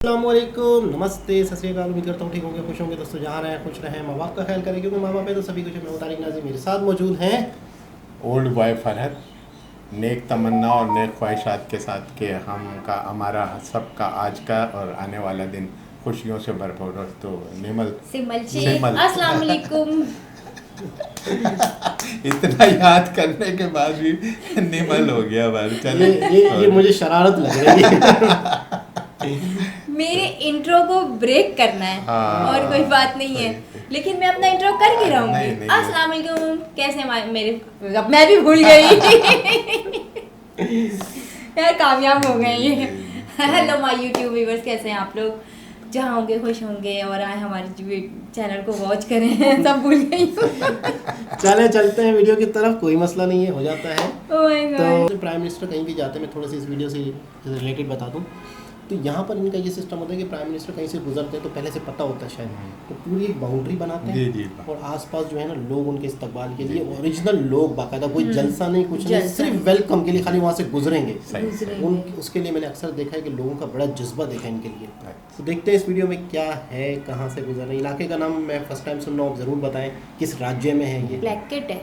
अस्सलामुअलैकुम, नमस्ते, सत श्री अकाल। उम्मीद करता हूँ ठीक होंगे, खुश होंगे दोस्तों। जहाँ रहें खुश रहें, माँ बाप का ख्याल करें क्योंकि माँ बाप है तो सभी कुछ है। मैं तारिक नाज़िम, मेरे साथ मौजूद हैं ओल्ड बॉय फरहत, नेक तमन्ना और नेक ख्वाहिशात के साथ कि हमारा सबका आज का और आने वाला दिन खुशियों से भरपूर हो। तो निमल सिमल शेख, सिमल। अस्सलाम वालेकुम। इतना याद करने के बाद भी निमल हो गया बार। चले ये मुझे शरारत लग रही है। मेरे इंट्रो को ब्रेक करना है और कोई बात नहीं है, लेकिन मैं अपना इंट्रो करके रहूंगी। अस्सलाम वालेकुम, कैसे मेरे अब मैं भी भूल गई। यार कामयाब हो गए ये। हेलो माय यूट्यूब व्यूअर्स, कैसे हैं आप लोग? जहाँ होंगे खुश होंगे और आए हमारे चैनल को वॉच करें। सब भूल गई। चले चलते हैं वीडियो की तरफ, कोई मसला नहीं है, हो जाता है। Oh my God। तो प्राइम मिनिस्टर कहीं भी जाते हैं, मैं थोड़ा सा इस वीडियो से रिलेटेड बता दूं तो यहाँ पर इनका ये सिस्टम होता है कि प्राइम मिनिस्टर कहीं से गुजरते हैं तो पहले से पता होता है शायद, तो पूरी एक बाउंड्री बनाते हैं। जी। और आसपास जो है ना लोग उनके इस्तकबाल के लिए ओरिजिनल लोग, बाकायदा कोई जलसा नहीं, कुछ नहीं, सिर्फ वेलकम के लिए खाली वहाँ से गुजरेंगे। उसके लिए मैंने अक्सर देखा है कि लोगों का बड़ा जज्बा देखा है इनके लिए। तो देखते हैं इस वीडियो में क्या है, कहाँ से गुजर रहे हैं। इलाके का नाम मैं फर्स्ट टाइम सुन रहा हूँ, ज़रूर बताएं किस राज्य में है ये। ब्लैक किट है।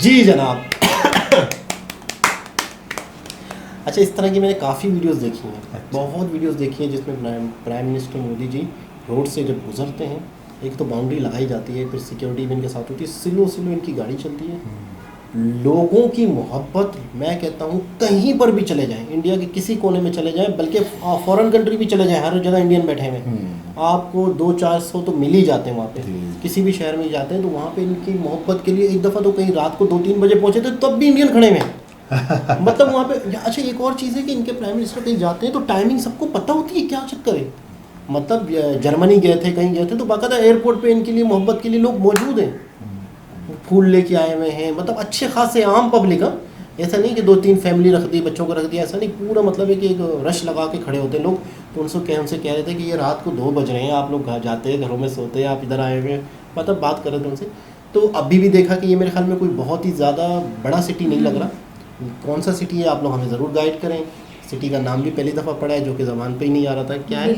जी जनाब। अच्छा, इस तरह की मैंने काफ़ी वीडियोस देखी हैं, बहुत वीडियोस देखी हैं जिसमें prime minister Modi ji road से जब गुजरते हैं, एक तो बाउंड्री लगाई जाती है, फिर सिक्योरिटी भी इनके साथ होती है, स्लो स्लो इनकी गाड़ी चलती है, लोगों की मोहब्बत, मैं कहता हूँ कहीं पर भी चले जाएं, इंडिया के किसी कोने में चले जाएं, बल्कि फॉरेन कंट्री भी चले जाएं, हर जगह इंडियन बैठे हुए आपको 200-400 तो मिल ही जाते हैं वहाँ पे, किसी भी शहर में जाते हैं तो वहाँ पे इनकी मोहब्बत के लिए एक दफ़ा तो कहीं रात को 2-3 बजे पहुँचे थे तब भी इंडियन खड़े हुए हैं। मतलब वहाँ पे। अच्छा, एक और चीज़ है कि इनके प्राइम मिनिस्टर कहीं जाते हैं तो टाइमिंग सबको पता होती है, क्या चक्कर है। मतलब जर्मनी गए थे, कहीं गए थे तो बाकायदा एयरपोर्ट पे इनके लिए मोहब्बत के लिए लोग मौजूद हैं, फूल लेके आए हुए हैं, मतलब अच्छे खासे आम पब्लिक। ऐसा नहीं कि 2-3 फैमिली रख दी, बच्चों को रख दिया, ऐसा नहीं, पूरा मतलब है कि एक रश लगा के खड़े होते हैं लोग। तो उनसे कह रहे थे कि ये रात को 2 बज रहे हैं, आप लोग जाते हैं घरों में सोते हैं, आप इधर आए हुए हैं, मतलब बात कर रहे थे उनसे। तो अभी भी देखा कि ये मेरे ख्याल में कोई बहुत ही ज़्यादा बड़ा सिटी नहीं लग रहा। कौन सा सिटी है आप लोग हमें ज़रूर गाइड करें। सिटी का नाम भी पहली दफ़ा पढ़ा है जो कि ज़बान पे ही नहीं आ रहा था, क्या है?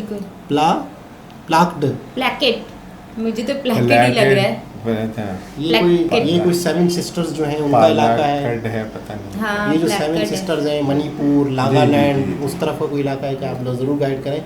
प्लाकेट, मुझे तो प्लाकेट ही लग रहा है। ये कोई 7 सिस्टर्स जो हैं उनका इलाका है, पता नहीं। हाँ, ये जो 7 सिस्टर्स हैं, मणिपुर, नागालैंड, उस तरफ का कोई इलाका है, क्या आप लोग ज़रूर गाइड करें।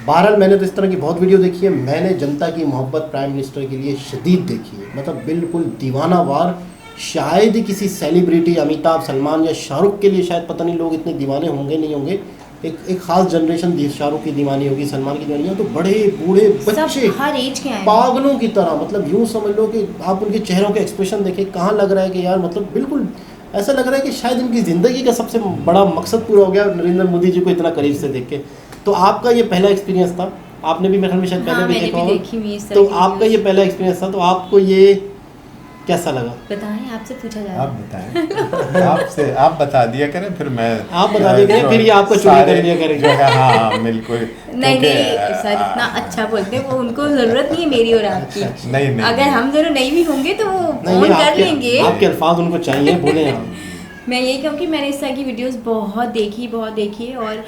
बहरहाल मैंने तो इस तरह की बहुत वीडियो देखी है, मैंने जनता की मोहब्बत प्राइम मिनिस्टर के लिए शदीद देखी है, मतलब बिल्कुल दीवाना वार। शायद ही किसी सेलिब्रिटी, अमिताभ, सलमान या शाहरुख के लिए शायद पता नहीं लोग इतने दीवाने होंगे नहीं होंगे। एक खास जनरेशन शाहरुख की दीवानी होगी, सलमान की दीवानी होगी, तो बड़े बूढ़े बच्चे हर एज के पागलों की तरह, मतलब यूँ समझ लो कि आप उनके चेहरों के एक्सप्रेशन देखें, कहाँ लग रहा है कि यार मतलब बिल्कुल ऐसा लग रहा है कि शायद इनकी ज़िंदगी का सबसे बड़ा मकसद पूरा हो गया नरेंद्र मोदी जी को इतना करीब से देख के। तो आपका ये पहला एक्सपीरियंस था, आपने भी मेरे ख्याल में शायद पहले भी देखा होगा, तो आपका ये पहला एक्सपीरियंस था, तो आपको ये कैसा लगा? बताएं, आपसे पूछा जाए। आप बताएं। आपसे आप बता दिया करें, फिर मैं आप बता दिया करें, फिर ये आपको चोरी कर दिया करेंगे। हाँ बिल्कुल। नहीं सर, इतना अच्छा बोलते हैं वो, उनको जरूरत नहीं है मेरी और आपकी। नहीं अगर हम दोनों नहीं भी होंगे तो वो फोन कर लेंगे। आपके अल्फाज उनको चाहिए, बोले आप। मैं यही कहूँ कि मैंने इस तरह की वीडियोस बहुत देखी और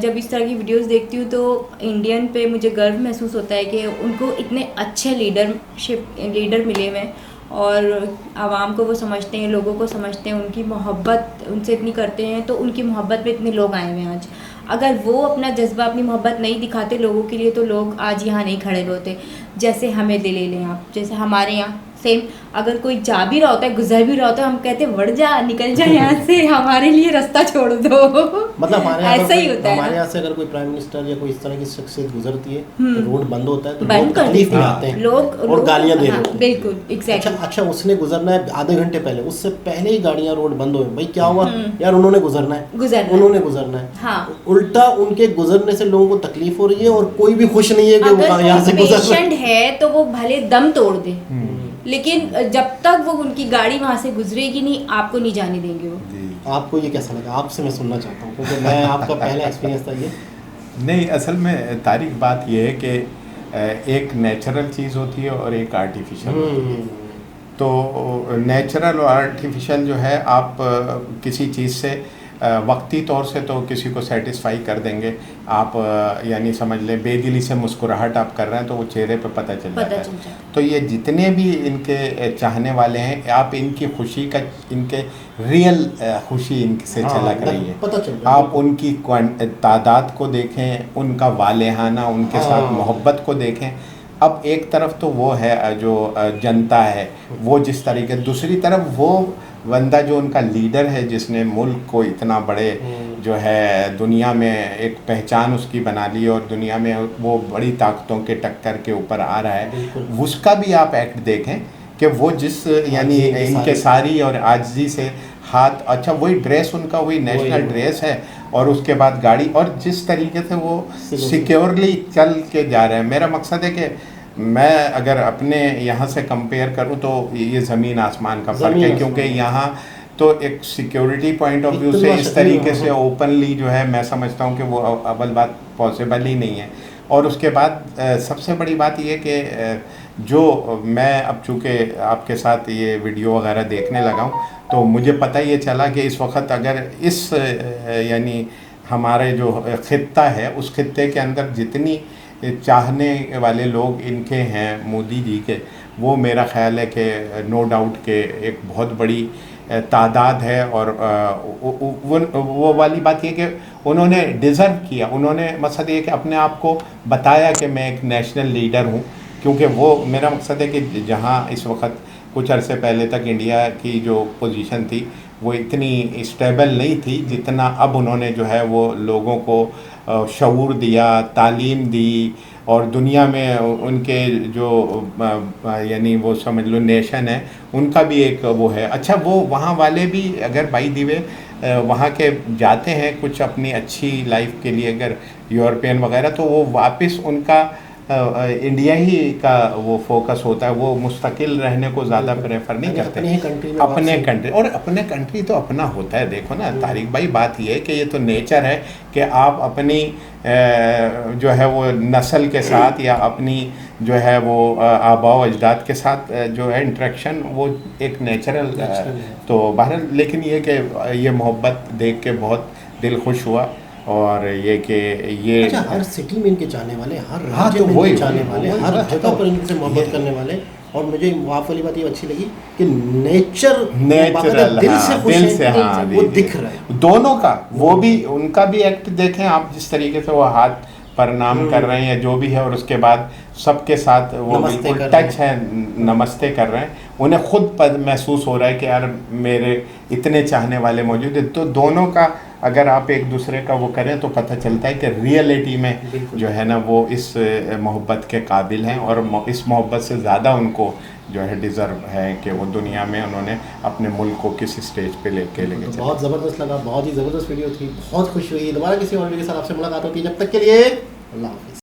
जब इस तरह की वीडियोस देखती हूँ तो इंडियन पे मुझे गर्व महसूस होता है कि उनको इतने अच्छे लीडर मिले हुए हैं और आवाम को वो समझते हैं, लोगों को समझते हैं, उनकी मोहब्बत उनसे इतनी करते हैं, तो उनकी मोहब्बत पे इतने लोग आए हुए हैं आज। अगर वो अपना जज्बा, अपनी मोहब्बत नहीं दिखाते लोगों के लिए, तो लोग आज यहाँ नहीं खड़े होते। जैसे हमें ले लें आप, जैसे हमारे यहाँ सेम, अगर कोई जा भी रहा होता है, गुजर भी रहा होता है, हम कहते बढ़ जा, निकल जा यहाँ से, हमारे लिए रास्ता छोड़ दो। मतलब ऐसा ही होता है। हमारे यहाँ से अगर कोई प्राइम मिनिस्टर या कोई इस तरह की शख्सियत गुजरती है तो रोड बंद होता है, तो लोग तकलीफ में आते हैं और गालियाँ दे रहे हैं। बिल्कुल, एग्जैक्टली। अच्छा, उसने गुजरना है आधे घंटे पहले, उससे पहले ही गाड़ियाँ रोड बंद हो, भाई क्या हुआ यार, उन्होंने गुजरना है। हाँ, उल्टा उनके गुजरने से लोगों को तकलीफ हो रही है और कोई भी खुश नहीं है कि वो यहाँ से गुजर रहा है। है तो वो भले दम तोड़ दे, लेकिन जब तक वो उनकी गाड़ी वहाँ से गुजरेगी नहीं, आपको नहीं जाने देंगे वो। आपको ये कैसा लगा? आपसे मैं सुनना चाहता हूँ, क्योंकि मैं आपका पहला एक्सपीरियंस था ये। नहीं, असल में तारीख बात ये है कि एक नेचुरल चीज़ होती है और एक आर्टिफिशियल होती है। तो नेचुरल और आर्टिफिशियल जो है, आप किसी चीज़ से वक्ती तौर से तो किसी को सेटिस्फाई कर देंगे आप, यानी समझ लें बेदिली से मुस्कुराहट आप कर रहे हैं तो वो चेहरे पे पता चल जाता है। तो ये जितने भी इनके चाहने वाले हैं, आप इनकी खुशी का, इनके रियल खुशी इनसे झलक रही है, पता चल। आप उनकी तादाद को देखें, उनका वालेहाना, उनके साथ मोहब्बत को देखें। अब एक तरफ तो वो है जो जनता है, वो जिस तरीके, दूसरी तरफ वो बंदा जो उनका लीडर है, जिसने मुल्क को इतना बड़े जो है दुनिया में एक पहचान उसकी बना ली और दुनिया में वो बड़ी ताकतों के टक्कर के ऊपर आ रहा है, उसका भी आप एक्ट देखें कि वो जिस, यानी इनके सारी और आजिज़ी से हाथ, अच्छा वही ड्रेस उनका, वही नेशनल ड्रेस है, और उसके बाद गाड़ी, और जिस तरीके से वो सिक्योरली चल के जा रहे हैं। मेरा मकसद है कि मैं अगर अपने यहाँ से कंपेयर करूँ तो ये ज़मीन आसमान का फ़र्क है, क्योंकि यहाँ तो एक सिक्योरिटी पॉइंट ऑफ व्यू से इस तरीके से ओपनली जो है, मैं समझता हूँ कि वो अव्वल बात पॉसिबल ही नहीं है। और उसके बाद सबसे बड़ी बात ये कि जो मैं अब चूँकि आपके साथ ये वीडियो वगैरह देखने लगा हूँ, तो मुझे पता ये चला कि इस वक्त अगर इस यानी हमारे जो ख़ित्ता है, उस खित्ते के अंदर जितनी चाहने वाले लोग इनके हैं मोदी जी के, वो मेरा ख़्याल है कि नो डाउट के एक बहुत बड़ी तादाद है। और वो वाली बात ये कि उन्होंने डिज़र्व किया, उन्होंने मकसद ये कि अपने आप को बताया कि मैं एक नेशनल लीडर हूँ। क्योंकि वो मेरा मकसद है कि जहाँ इस वक्त कुछ अरसे पहले तक इंडिया की जो पोजीशन थी वो इतनी स्टेबल नहीं थी जितना अब उन्होंने जो है वो लोगों को शऊर दिया, तालीम दी, और दुनिया में उनके जो यानी वो समझ लो नेशन है उनका भी एक वो है। अच्छा, वो वहाँ वाले भी अगर बाई दी वे वहाँ के जाते हैं कुछ अपनी अच्छी लाइफ के लिए अगर यूरोपियन वगैरह, तो वो वापस उनका इंडिया ही का वो फोकस होता है, वो मुस्तकिल रहने को ज़्यादा प्रेफर नहीं करते अपने कंट्री। और अपने कंट्री तो अपना होता है। देखो ना तारिक भाई, बात ये है कि ये तो नेचर है कि आप अपनी जो है वो नस्ल के साथ या अपनी जो है वो आबा व अजदाद के साथ जो है इंटरेक्शन वो एक नेचुरल तो बहरहाल। लेकिन ये कि ये मोहब्बत देख के बहुत दिल खुश हुआ। और ये कि ये अच्छा, हर सिटी में इनके जाने वाले, हर राज्य में इनके जाने वाले, हर जगह पर इनसे मोहब्बत करने वाले। और मुझे वहाँ वाली बात ये अच्छी लगी कि नेचुरल दिल से खुश है, वो दिख रहा है दोनों का। वो भी उनका भी एक्ट देखें आप, जिस तरीके से वो हाथ प्रणाम कर रहे हैं जो भी है, और उसके बाद सबके साथ वो बिल्कुल टच है, नमस्ते कर रहे हैं। उन्हें खुद महसूस हो रहा है कि यार मेरे इतने चाहने वाले मौजूद हैं। तो दोनों का अगर आप एक दूसरे का वो करें तो पता चलता है कि रियलिटी में जो है ना वो इस मोहब्बत के काबिल हैं, और इस मोहब्बत से ज़्यादा उनको जो है डिज़र्व है कि वो दुनिया में उन्होंने अपने मुल्क को किस स्टेज पे लेके चले। बहुत ज़बरदस्त लगा, बहुत ही ज़बरदस्त वीडियो थी, बहुत खुशी हुई। दोबारा किसी और वीडियो के साथ आपसे मुलाकात होती है, जब तक के लिए अल्लाह हाफ़िज़।